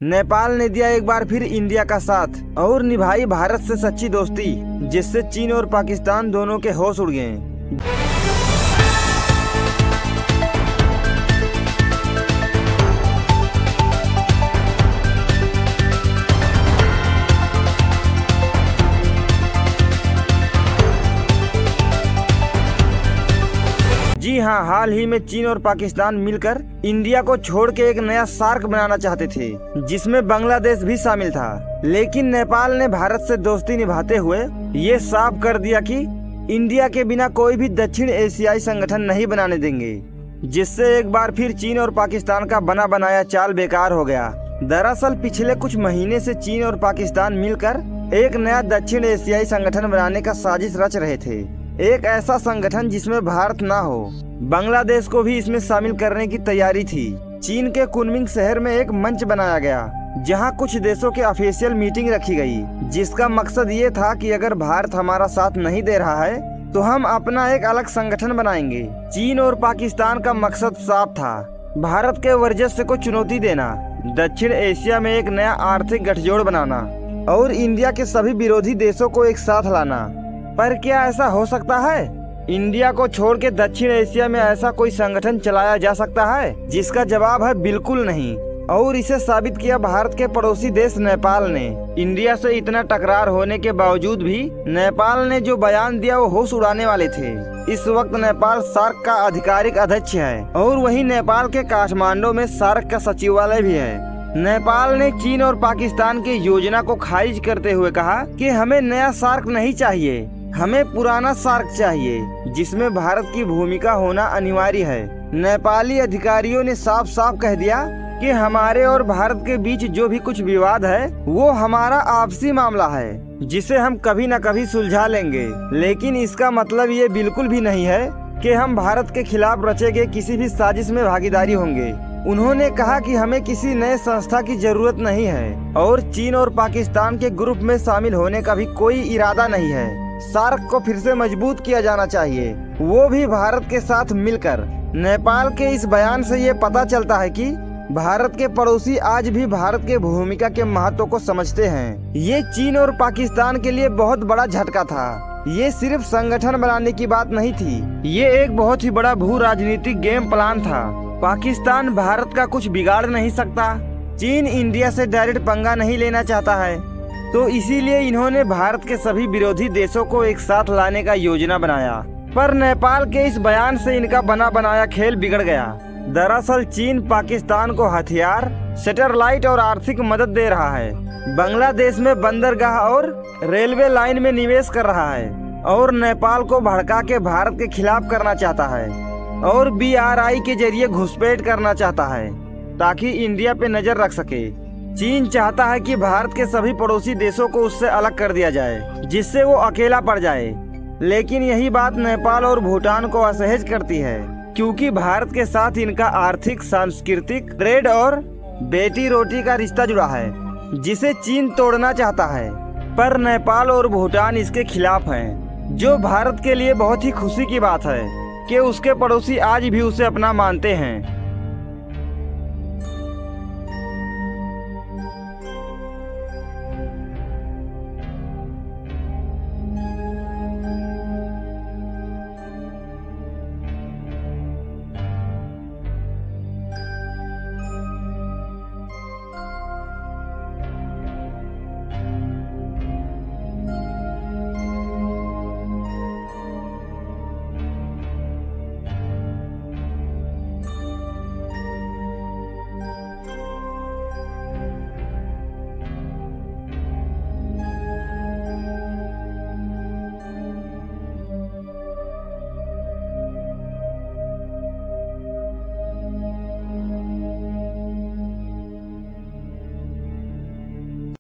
नेपाल ने दिया एक बार फिर इंडिया का साथ और निभाई भारत से सच्ची दोस्ती, जिससे चीन और पाकिस्तान दोनों के होश उड़ गए। जी हाँ, हाल ही में चीन और पाकिस्तान मिलकर इंडिया को छोड़ के एक नया सार्क बनाना चाहते थे, जिसमें बांग्लादेश भी शामिल था। लेकिन नेपाल ने भारत से दोस्ती निभाते हुए ये साफ कर दिया कि इंडिया के बिना कोई भी दक्षिण एशियाई संगठन नहीं बनाने देंगे, जिससे एक बार फिर चीन और पाकिस्तान का बना बनाया चाल बेकार हो गया। दरअसल पिछले कुछ महीने से चीन और पाकिस्तान मिलकर एक नया दक्षिण एशियाई संगठन बनाने का साजिश रच रहे थे। एक ऐसा संगठन जिसमें भारत ना हो। बांग्लादेश को भी इसमें शामिल करने की तैयारी थी। चीन के कुनमिंग शहर में एक मंच बनाया गया, जहां कुछ देशों के ऑफिशियल मीटिंग रखी गई, जिसका मकसद ये था कि अगर भारत हमारा साथ नहीं दे रहा है तो हम अपना एक अलग संगठन बनाएंगे। चीन और पाकिस्तान का मकसद साफ था, भारत के वर्चस्व को चुनौती देना, दक्षिण एशिया में एक नया आर्थिक गठजोड़ बनाना और इंडिया के सभी विरोधी देशों को एक साथ लाना। पर क्या ऐसा हो सकता है? इंडिया को छोड़ के दक्षिण एशिया में ऐसा कोई संगठन चलाया जा सकता है? जिसका जवाब है बिल्कुल नहीं। और इसे साबित किया भारत के पड़ोसी देश नेपाल ने। इंडिया से इतना टकरार होने के बावजूद भी नेपाल ने जो बयान दिया वो होश उड़ाने वाले थे। इस वक्त नेपाल सार्क का आधिकारिक अध्यक्ष है और वहीं नेपाल के काठमांडू में सार्क का सचिवालय भी है। नेपाल ने चीन और पाकिस्तान की योजना को खारिज करते हुए कहा कि हमें नया सार्क नहीं चाहिए, हमें पुराना सार्क चाहिए, जिसमें भारत की भूमिका होना अनिवार्य है। नेपाली अधिकारियों ने साफ साफ कह दिया कि हमारे और भारत के बीच जो भी कुछ विवाद है वो हमारा आपसी मामला है, जिसे हम कभी न कभी सुलझा लेंगे। लेकिन इसका मतलब ये बिल्कुल भी नहीं है कि हम भारत के खिलाफ रचे गए किसी भी साजिश में भागीदारी होंगे। उन्होंने कहा कि हमें किसी नए संस्था की जरूरत नहीं है और चीन और पाकिस्तान के ग्रुप में शामिल होने का भी कोई इरादा नहीं है। सार्क को फिर से मजबूत किया जाना चाहिए, वो भी भारत के साथ मिलकर। नेपाल के इस बयान से ये पता चलता है कि भारत के पड़ोसी आज भी भारत के भूमिका के महत्व को समझते हैं। ये चीन और पाकिस्तान के लिए बहुत बड़ा झटका था। ये सिर्फ संगठन बनाने की बात नहीं थी, ये एक बहुत ही बड़ा भू राजनीतिक गेम प्लान था। पाकिस्तान भारत का कुछ बिगाड़ नहीं सकता, चीन इंडिया से डायरेक्ट पंगा नहीं लेना चाहता है, तो इसीलिए इन्होंने भारत के सभी विरोधी देशों को एक साथ लाने का योजना बनाया। पर नेपाल के इस बयान से इनका बना बनाया खेल बिगड़ गया। दरअसल चीन पाकिस्तान को हथियार, सैटेलाइट और आर्थिक मदद दे रहा है, बांग्लादेश में बंदरगाह और रेलवे लाइन में निवेश कर रहा है और नेपाल को भड़का के भारत के खिलाफ करना चाहता है और BRI के जरिए घुसपैठ करना चाहता है ताकि इंडिया पे नजर रख सके। चीन चाहता है कि भारत के सभी पड़ोसी देशों को उससे अलग कर दिया जाए, जिससे वो अकेला पड़ जाए। लेकिन यही बात नेपाल और भूटान को असहज करती है, क्योंकि भारत के साथ इनका आर्थिक, सांस्कृतिक, ट्रेड और बेटी रोटी का रिश्ता जुड़ा है, जिसे चीन तोड़ना चाहता है। पर नेपाल और भूटान इसके खिलाफ हैं, जो भारत के लिए बहुत ही खुशी की बात है कि उसके पड़ोसी आज भी उसे अपना मानते हैं।